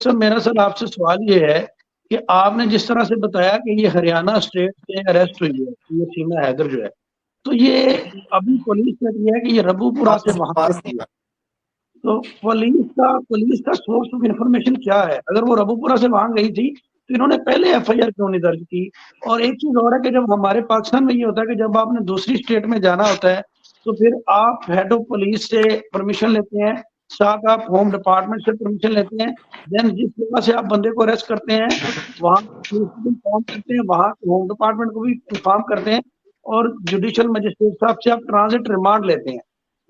Sir मेरा sir आपसे सवाल ये है कि आपने जिस तरह से बताया कि ये हरियाणा स्टेट से अरेस्ट हुई है, ये सीमा हैदर जो है, तो ये अभी पुलिस ने दिया है कि ये रबूपुरा से आपको वहां पास तक नहीं हुई है। आ तो पुलिस का सोर्स ऑफ इंफॉर्मेशन क्या है? अगर वो रबूपुरा से वहां गई थी तो इन्होंने पहले एफआईआर क्यों नहीं दर्ज की? और एक चीज और है कि जब हमारे पाकिस्तान में ये होता है कि जब आपने दूसरी स्टेट में जाना होता है तो फिर आप हेड ऑफ पुलिस से परमिशन लेते हैं, साथ आप होम डिपार्टमेंट से परमिशन लेते हैं, देन जिस जगह से आप बंदे को अरेस्ट करते हैं वहां पुलिस को भी इन्फॉर्म करते हैं, वहां होम डिपार्टमेंट को भी इन्फॉर्म करते हैं, और जुडिशियल मजिस्ट्रेट साहब से आप ट्रांजिट रिमांड लेते हैं।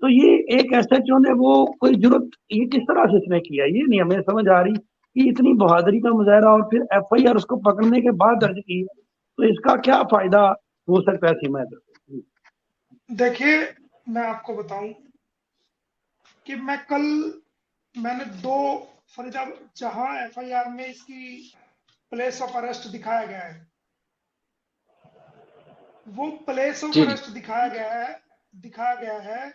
तो ये एक एसएचओ ने वो कोई जरूरत, ये किस तरह से इसने किया, ये नहीं हमें समझ आ रही कि इतनी बहादुरी का मुजाहरा और फिर एफआईआर उसको पकड़ने के बाद दर्ज की है, तो इसका क्या फायदा हो सकता है सीमा हैदर? देखिए, मैं आपको बताऊं कि मैंने दो फरीदाबाद, जहां एफआईआर में इसकी प्लेस ऑफ अरेस्ट दिखाया गया है, वो place of G G. Arrest दिखाया गया है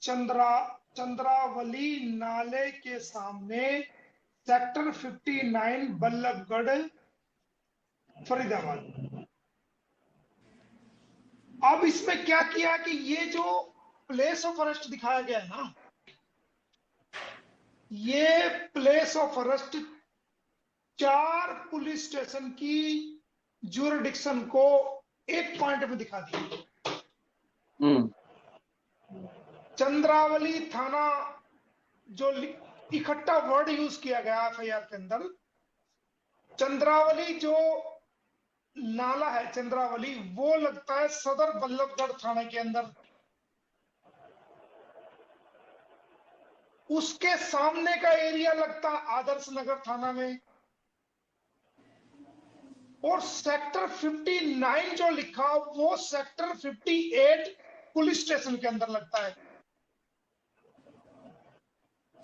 चंद्रावली नाले के सामने, सेक्टर 59, बल्लभगढ़, फरीदाबाद। अब इसमें क्या किया कि ये जो प्लेस ऑफ अरेस्ट दिखाया गया है ना, ये place of arrest 4 police station की ज्यूरिडिक्शन को एक पॉइंट में दिखा दिया। चंद्रावली थाना, जो इकट्ठा वर्ड यूज किया गया एफआईआर के अंदर, चंद्रावली जो नाला है चंद्रावली, वो लगता है सदर बल्लभगढ़ थाने के अंदर। उसके सामने का एरिया लगता है आदर्श नगर थाना में, और सेक्टर 59 जो लिखा वो सेक्टर 58 पुलिस स्टेशन के अंदर लगता है।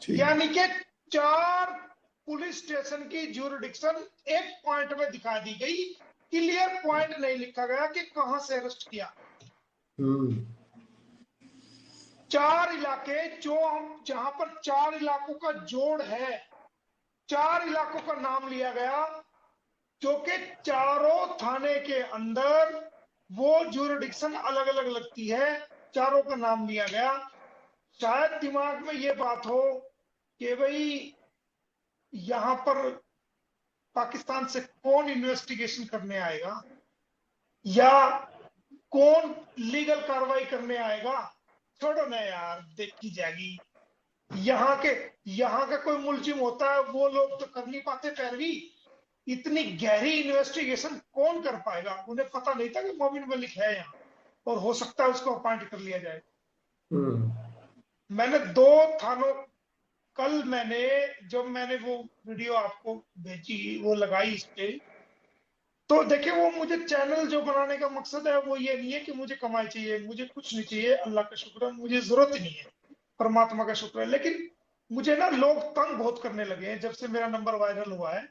यानी कि 4 पुलिस स्टेशन की ज्यूरिडिक्शन एक पॉइंट में दिखा दी गई, क्लियर पॉइंट नहीं लिखा गया कि कहां से अरेस्ट किया। 4 इलाके जो हम, जहां पर 4 इलाकों का जोड़ है, 4 इलाकों का नाम लिया गया, जो कि चारों थाने के अंदर वो ज्यूरिडिक्शन अलग अलग लगती है, चारों का नाम लिया गया। शायद दिमाग में ये बात हो कि भाई यहां पर पाकिस्तान से कौन इन्वेस्टिगेशन करने आएगा या कौन लीगल कार्रवाई करने आएगा, छोड़ो ना यार, देखी जाएगी। यहाँ का कोई मुलजिम होता है, वो लोग तो कर नहीं पाते पैरवी, इतनी गहरी इन्वेस्टिगेशन कौन कर पाएगा? उन्हें पता नहीं था कि मोमिन मलिक है यहाँ, और हो सकता है उसको अपॉइंट कर लिया जाए। मैंने 2 थानों, कल मैंने वो वीडियो आपको भेजी, वो लगाई इस पे, तो देखिए, वो मुझे चैनल जो बनाने का मकसद है वो ये नहीं है कि मुझे कमाई चाहिए, मुझे कुछ नहीं चाहिए, अल्लाह का शुक्र है, मुझे जरूरत ही नहीं है, परमात्मा का शुक्र है। लेकिन मुझे ना लोग तंग बहुत करने लगे हैं जब से मेरा नंबर वायरल हुआ है।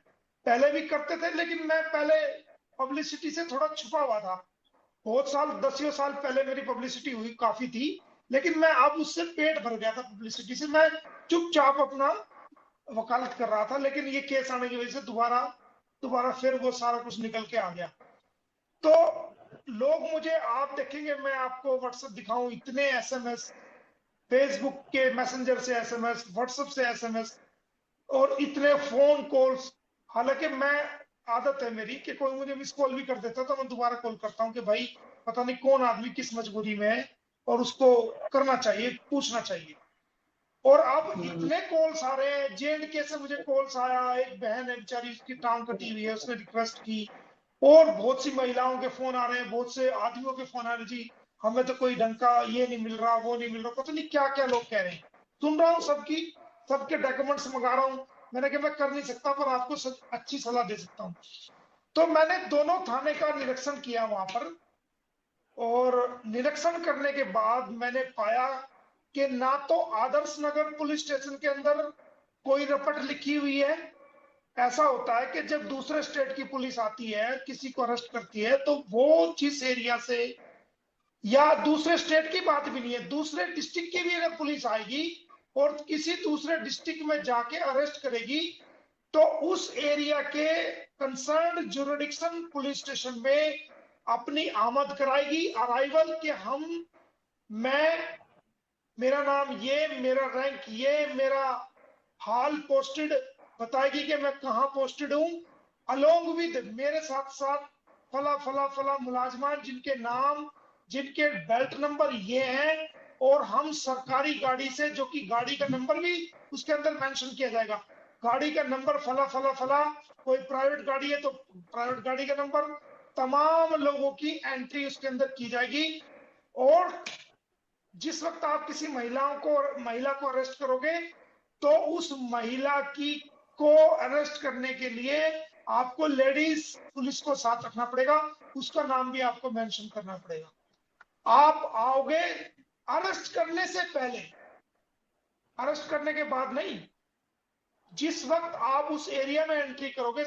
पहले भी करते थे, लेकिन मैं पहले पब्लिसिटी से थोड़ा छुपा हुआ था। बहुत साल, 10 साल पहले मेरी पब्लिसिटी हुई काफी थी, लेकिन मैं अब उससे पेट भर गया था पब्लिसिटी से, मैं चुपचाप अपना वकालत कर रहा था। लेकिन ये केस आने की वजह से दोबारा फिर वो सारा कुछ निकल के आ गया। तो लोग मुझे, आप देखेंगे, मैं आपको व्हाट्सएप दिखाऊं, इतने एसएमएस, फेसबुक के मैसेंजर से एसएमएस, व्हाट्सएप से एसएमएस, और इतने फोन कॉल्स। हालांकि मैं, आदत है मेरी कि कोई मुझे मिस कॉल भी कर देता तो मैं दोबारा कॉल करता हूं कि भाई पता नहीं कौन आदमी किस मजबूरी में है, और उसको करना चाहिए, पूछना चाहिए। और अब इतने कॉल्स आ रहे हैं, जेएंडके से मुझे कॉल्स आया, एक बहन है बेचारी, उसकी टांग कटी हुई है, उसने रिक्वेस्ट की, और बहुत सी महिलाओं के फोन आ रहे हैं, बहुत से आदमियों के फोन आ रहे हैं, जी हमें तो कोई ढंग का ये नहीं मिल रहा, वो नहीं मिल रहा, पता नहीं क्या क्या लोग कह रहे हैं। सुन रहा हूँ सबके डॉक्यूमेंट्स मंगा रहा हूँ। मैंने कहा मैं कर नहीं सकता, पर आपको अच्छी सलाह दे सकता हूँ। तो मैंने दोनों थाने का निरीक्षण किया वहां पर, और निरीक्षण करने के बाद मैंने पाया कि ना तो आदर्श नगर पुलिस स्टेशन के अंदर कोई रपट लिखी हुई है। ऐसा होता है कि जब दूसरे स्टेट की पुलिस आती है, किसी को अरेस्ट करती है, तो वो जिस एरिया से, या दूसरे स्टेट की बात भी नहीं है, दूसरे डिस्ट्रिक्ट की भी अगर पुलिस आएगी और किसी दूसरे डिस्ट्रिक्ट में जाके अरेस्ट करेगी, तो उस एरिया के कंसर्न जुरिडिक्शन पुलिस स्टेशन में अपनी आमद कराएगी, अराइवल के मैं, मेरा नाम ये, मेरा रैंक ये, मेरा हाल पोस्टेड बताएगी कि मैं कहाँ पोस्टेड हूँ, अलोंग विद मेरे साथ साथ फला फला फला मुलाजमान जिनके नाम, जिनके बेल्ट नंबर ये हैं, और हम सरकारी गाड़ी से, जो कि गाड़ी का नंबर भी उसके अंदर मेंशन किया जाएगा, गाड़ी का नंबर फला फला फला, कोई प्राइवेट गाड़ी है तो प्राइवेट गाड़ी का नंबर, तमाम लोगों की एंट्री उसके अंदर की जाएगी। और जिस वक्त आप किसी महिला को अरेस्ट करोगे, तो उस महिला की को अरेस्ट करने के लिए आपको लेडीज पुलिस को साथ रखना पड़ेगा, उसका नाम भी आपको मेंशन करना पड़ेगा। आप आओगे अरेस्ट करने से पहले, अरेस्ट करने के बाद नहीं। जिस वक्त आप उस एरिया में एंट्री करोगे,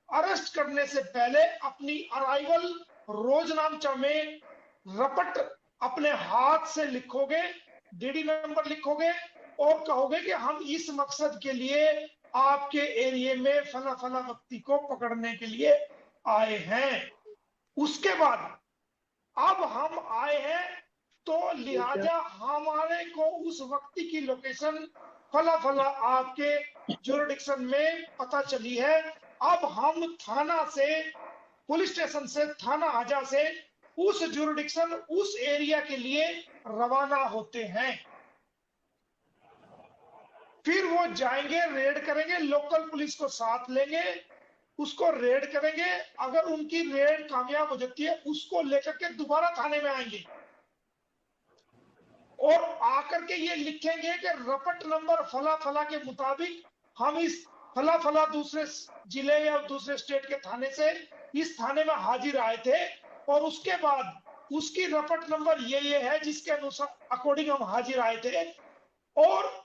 अरेस्ट करने से पहले अपनी अराइवल रोजनामचा में रपट अपने हाथ से लिखोगे, डीडी नंबर लिखोगे और कहोगे कि हम इस मकसद के लिए आपके एरिया में फला फला व्यक्ति को पकड़ने के लिए आए हैं। उसके बाद अब हम आए हैं तो लिहाजा हमारे को उस व्यक्ति की लोकेशन फला फला आपके जुरिडिक्शन में पता चली है। अब हम थाना से, पुलिस स्टेशन से, थाना आजा से उस जुरिडिक्शन, उस एरिया के लिए रवाना होते हैं। फिर वो जाएंगे, रेड करेंगे, लोकल पुलिस को साथ लेंगे, उसको रेड करेंगे। अगर उनकी रेड कामयाब हो जाती है, उसको लेकर के दोबारा थाने में आएंगे और आकर के ये लिखेंगे कि रपट नंबर फला फला के मुताबिक हम इस फला फला दूसरे जिले या दूसरे स्टेट के थाने से इस थाने में हाजिर आए थे, और उसके बाद उसकी रपट नंबर ये है जिसके अनुसार अकॉर्डिंग हम हाजिर आए थे, और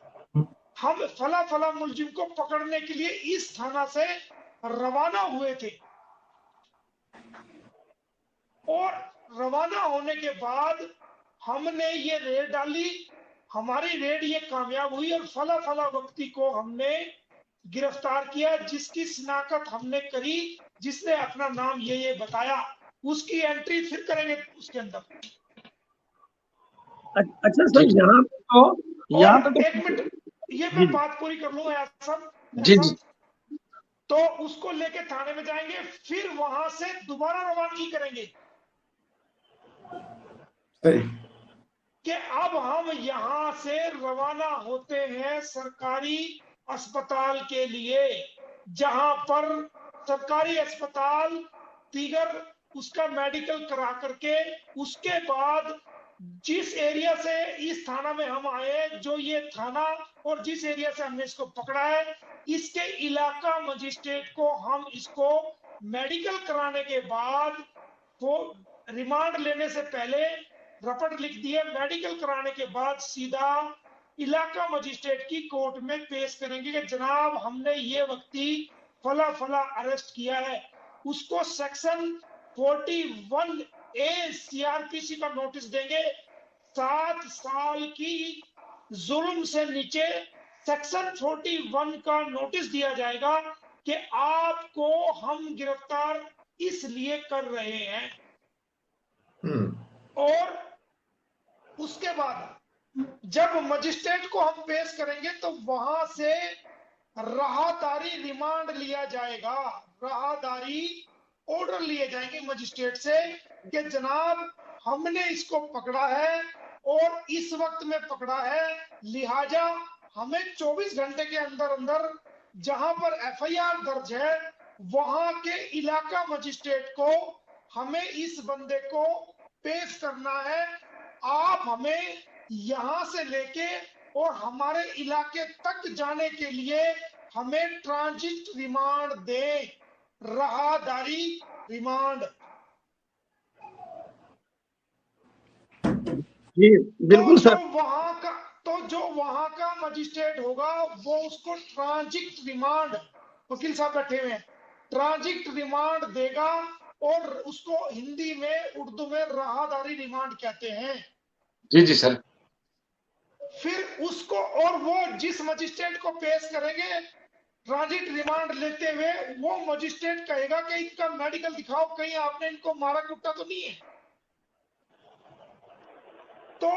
हम फला फला मुलजिम को पकड़ने के लिए इस थाना से रवाना हुए थे। और रवाना होने के बाद हमने ये रेड डाली, हमारी रेड ये कामयाब हुई और फला फला व्यक्ति को हमने गिरफ्तार किया, जिसकी शिनाख्त हमने करी, जिसने अपना नाम ये बताया, उसकी एंट्री फिर करेंगे उसके अंदर। अच्छा सर, यहाँ पे तो एक मिनट, ये मैं बात पूरी कर लूं ऐसा। जी जी। तो उसको लेके थाने में जाएंगे, फिर वहां से दोबारा रवानगी करेंगे कि अब हम यहां से रवाना होते हैं सरकारी अस्पताल के लिए, जहां पर सरकारी अस्पताल दीगर उसका मेडिकल करा करके, उसके बाद जिस एरिया से इस थाना में हम आए, जो ये थाना और जिस एरिया से हमने इसको पकड़ा है, इसके इलाका मजिस्ट्रेट को हम इसको मेडिकल कराने के बाद, वो रिमांड लेने से पहले रपट लिख दिए, मेडिकल कराने के बाद सीधा इलाका मजिस्ट्रेट की कोर्ट में पेश करेंगे कि जनाब हमने ये व्यक्ति फला फला अरेस्ट किया है। उसको सेक्शन 41A सीआरपीसी का नोटिस देंगे, 7 साल की जुल्म से नीचे सेक्शन 41 का नोटिस दिया जाएगा कि आपको हम गिरफ्तार इसलिए कर रहे हैं। और उसके बाद जब मजिस्ट्रेट को हम पेश करेंगे तो वहां से राहदारी रिमांड लिया जाएगा, राहदारी ऑर्डर लिए जाएंगे मजिस्ट्रेट से कि जनाब हमने इसको पकड़ा है और इस वक्त में पकड़ा है, लिहाजा हमें 24 घंटे के अंदर अंदर जहां पर एफआईआर दर्ज है वहां के इलाका मजिस्ट्रेट को हमें इस बंदे को पेश करना है। आप हमें यहां से लेके और हमारे इलाके तक जाने के लिए हमें ट्रांजिट रिमांड दें, राहदारी रिमांड। जी बिल्कुल सर। जो वहां का मजिस्ट्रेट होगा वो उसको ट्रांजिट रिमांड, वकील साहब बैठे हुए हैं, ट्रांजिट रिमांड देगा, और उसको हिंदी में, उर्दू में राहदारी रिमांड कहते हैं। जी जी सर। फिर उसको, और वो जिस मजिस्ट्रेट को पेश करेंगे ट्रांजिट रिमांड लेते हुए वो मजिस्ट्रेट कहेगा कि इनका मेडिकल दिखाओ, कहीं आपने इनको मारा कुटा तो नहीं है। तो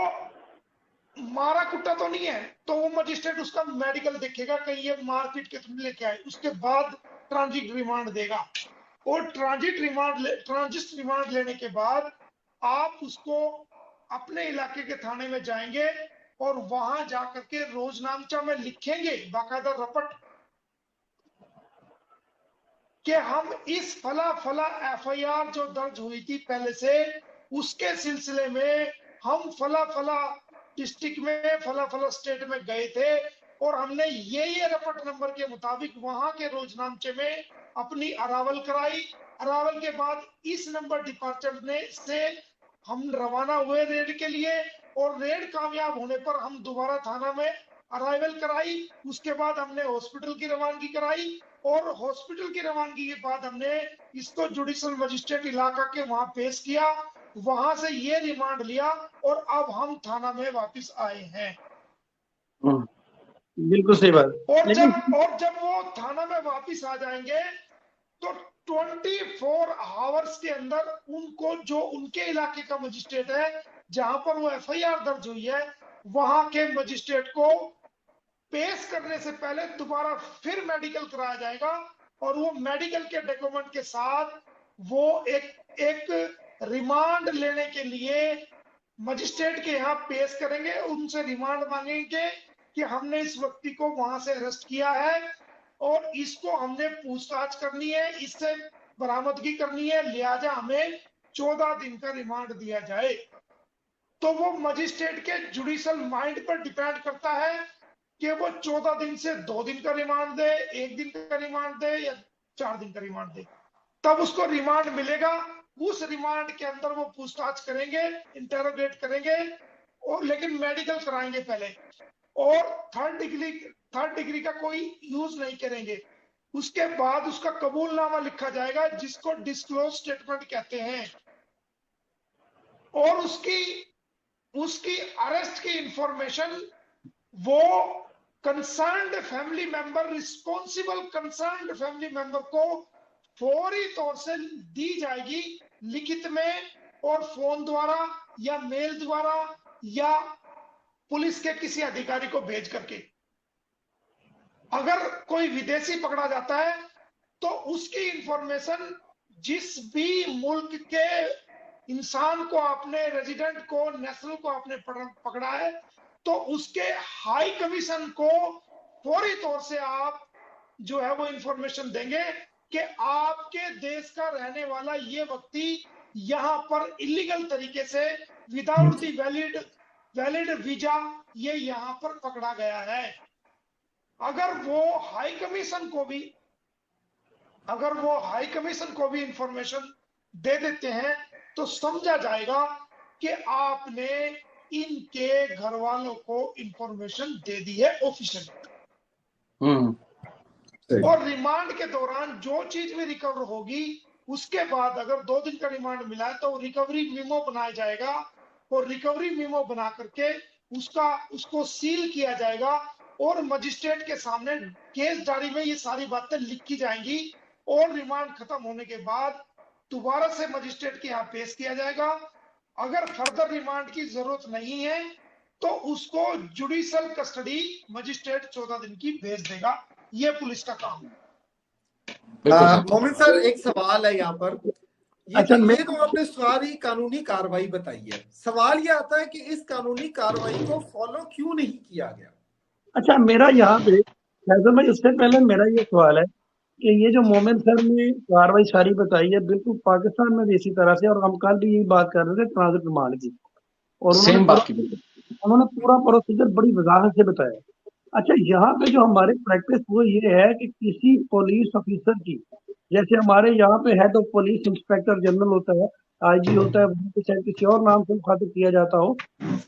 मारा कुटा तो नहीं है, तो वो मजिस्ट्रेट उसका मेडिकल देखेगा, कहीं ये मारपीट के तुम लेके आए, उसके बाद ट्रांजिट रिमांड देगा। और ट्रांजिट रिमांड लेने के बाद आप उसको अपने इलाके के थाने में जाएंगे और वहां जाकर के रोजनामचा में लिखेंगे बाकायदा रपट कि हम इस फला फला एफआईआर जो दर्ज हुई थी पहले से, उसके सिलसिले में हम फला फला डिस्ट्रिक्ट में फला फला स्टेट में गए थे और हमने ये रपट नंबर के मुताबिक वहां के रोजनामचे में अपनी अरावल कराई। अरावल के बाद इस नंबर डिपार्चर ने से हम रवाना हुए रेड के लिए, और रेड कामयाब होने पर हम दोबारा थाना में अराइवल कराई। उसके बाद हमने हॉस्पिटल की रवानगी कराई और हॉस्पिटल की रवानगी के बाद हमने इसको जुडिशियल मजिस्ट्रेट इलाका के वहां पेश किया, वहां से ये रिमांड लिया और अब हम थाना में वापस आए हैं। बिल्कुल सही बात। और लेकिन जब वो थाना में वापस आ जाएंगे तो 24 आवर्स के अंदर उनको, जो उनके इलाके का मजिस्ट्रेट है जहां पर वो एफआईआर दर्ज हुई है, वहां के मजिस्ट्रेट को पेश करने से पहले दोबारा फिर मेडिकल कराया जाएगा और वो मेडिकल के डॉक्यूमेंट के साथ वो एक रिमांड लेने के लिए मजिस्ट्रेट के यहाँ पेश करेंगे। उनसे रिमांड मांगेंगे कि हमने इस व्यक्ति को वहां से अरेस्ट किया है और इसको हमने पूछताछ करनी है, इससे बरामदगी करनी है, लिहाजा हमें 14 दिन का रिमांड दिया जाए। तो वो मजिस्ट्रेट के जुडिशियल माइंड पर डिपेंड करता है कि वो 14 दिन से 2 दिन का रिमांड दे, 1 दिन का रिमांड दे या 4 दिन का रिमांड दे, तब उसको रिमांड मिलेगा। उस रिमांड के अंदर वो पूछताछ करेंगे, इंटेरोगेट करेंगे, और लेकिन मेडिकल कराएंगे पहले, और थर्ड डिग्री का कोई यूज नहीं करेंगे। उसके बाद उसका कबूलनामा लिखा जाएगा जिसको डिस्क्लोज स्टेटमेंट कहते हैं, और उसकी अरेस्ट की इंफॉर्मेशन वो concerned family member, responsible concerned family member को फौरी तौर से दी जाएगी, लिखित में और फोन द्वारा या मेल द्वारा या पुलिस के किसी अधिकारी को भेज करके। अगर कोई विदेशी पकड़ा जाता है तो उसकी इंफॉर्मेशन जिस भी मुल्क के इंसान को आपने, रेजिडेंट को, नेशनल को आपने पकड़ा है, तो उसके हाई कमीशन को फौरी तौर से आप जो है वो इंफॉर्मेशन देंगे कि आपके देश का रहने वाला ये व्यक्ति यहाँ पर इलीगल तरीके से विदाउट दी वैलिड वीजा ये यहाँ पर पकड़ा गया है। अगर वो हाई कमीशन को भी इंफॉर्मेशन दे देते हैं तो समझा जाएगा कि आपने इनके घर वालों को इंफॉर्मेशन दे दी है ऑफिशियल। और रिमांड के दौरान जो चीज भी रिकवर होगी, उसके बाद अगर 2 दिन का रिमांड मिला है तो रिकवरी मेमो बनाया जाएगा, और रिकवरी मेमो बना करके उसको सील किया जाएगा और मजिस्ट्रेट के सामने केस डायरी में ये सारी बातें लिखी जाएंगी, और रिमांड खत्म होने के बाद दोबारा से मजिस्ट्रेट के यहाँ पेश किया जाएगा। अगर फर्दर रिमांड की जरूरत नहीं है तो उसको जुडिशियल कस्टडी मजिस्ट्रेट 14 दिन की भेज देगा। ये पुलिस का काम है। मोमिन सर, एक सवाल है यहाँ पर। ये तो आपने सारी कानूनी कार्रवाई बताई है, सवाल ये आता है कि इस कानूनी कार्रवाई को फॉलो क्यों नहीं किया गया? अच्छा, मेरा यहाँ पे फैजल भाई, उससे पहले मेरा ये सवाल है कि ये जो मोमिन सर ने कार्रवाई सारी बताई है, बिल्कुल पाकिस्तान में भी इसी तरह से, और हम कल भी यही बात कर रहे थे ट्रांजिट रिमांड की, और उन्होंने पूरा प्रोसीजर बड़ी वजाहत से बताया। अच्छा, यहाँ पे जो हमारे प्रैक्टिस वो ये है कि किसी पुलिस ऑफिसर की, जैसे हमारे यहाँ पे head of police inspector general होता है, आईजी होता है, वहाँ पे शायद किसी और नाम से मुखातिब किया जाता हो,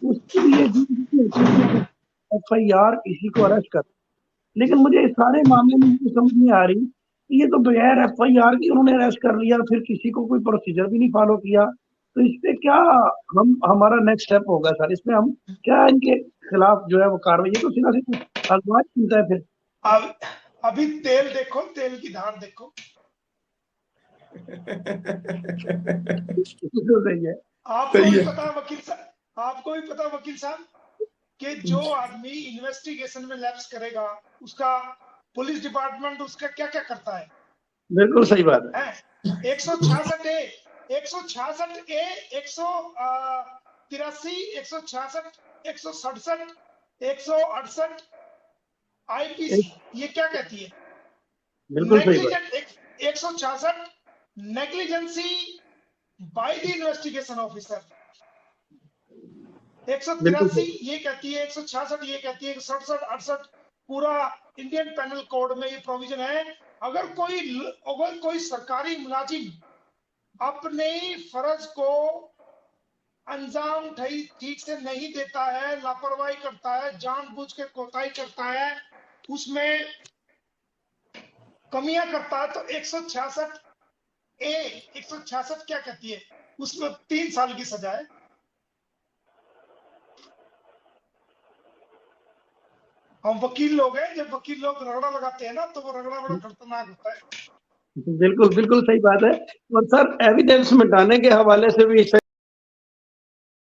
उसके लिए एफआईआर किसी को अरेस्ट कर। लेकिन मुझे इस सारे मामले में समझ नहीं आ रही कि ये तो बगैर एफआईआर की उन्होंने अरेस्ट कर लिया, फिर किसी को कोई प्रोसीजर भी नहीं फॉलो किया, तो इस पे क्या हमारा नेक्स्ट स्टेप होगा सर? इसमें हम क्या इनके खिलाफ जो है वो कार्रवाई, तो सीधा सीधा अगवा चिंता है। फिर अभी तेल देखो, तेल की धार देखो। बिल्कुल सही है। आपको सही भी है। पता है वकील साहब, आपको भी पता है वकील साहब कि जो आदमी इन्वेस्टिगेशन में लैप्स करेगा उसका पुलिस डिपार्टमेंट उसका क्या क्या करता है। बिल्कुल सही बात है। 166 ए, 166 ए, 183, 166, 167, 168 आईपीसी ये क्या कहती है? बिल्कुल सही बात। Negligent 166 negligence by the investigation officer. बिल्कुल 183 ये कहती है, 166 ये कहती है, 167, 68 पूरा इंडियन पेनल कोड में ये प्रोविजन है। अगर कोई सरकारी मुलाजिम अपने फर्ज को अंजाम ठीक से नहीं देता है, लापरवाही करता है, जानबूझ के कोताही करता है, उसमें कमियां करता है, तो 166 ए, 166 क्या कहती है? उसमें 3 साल की सजा है। हम वकील लोग हैं, जब वकील लोग रगड़ा लगाते हैं ना तो वो रगड़ा बड़ा खतरनाक होता है। बिल्कुल बिल्कुल सही बात है। और सर एविडेंस मिटाने के हवाले से भी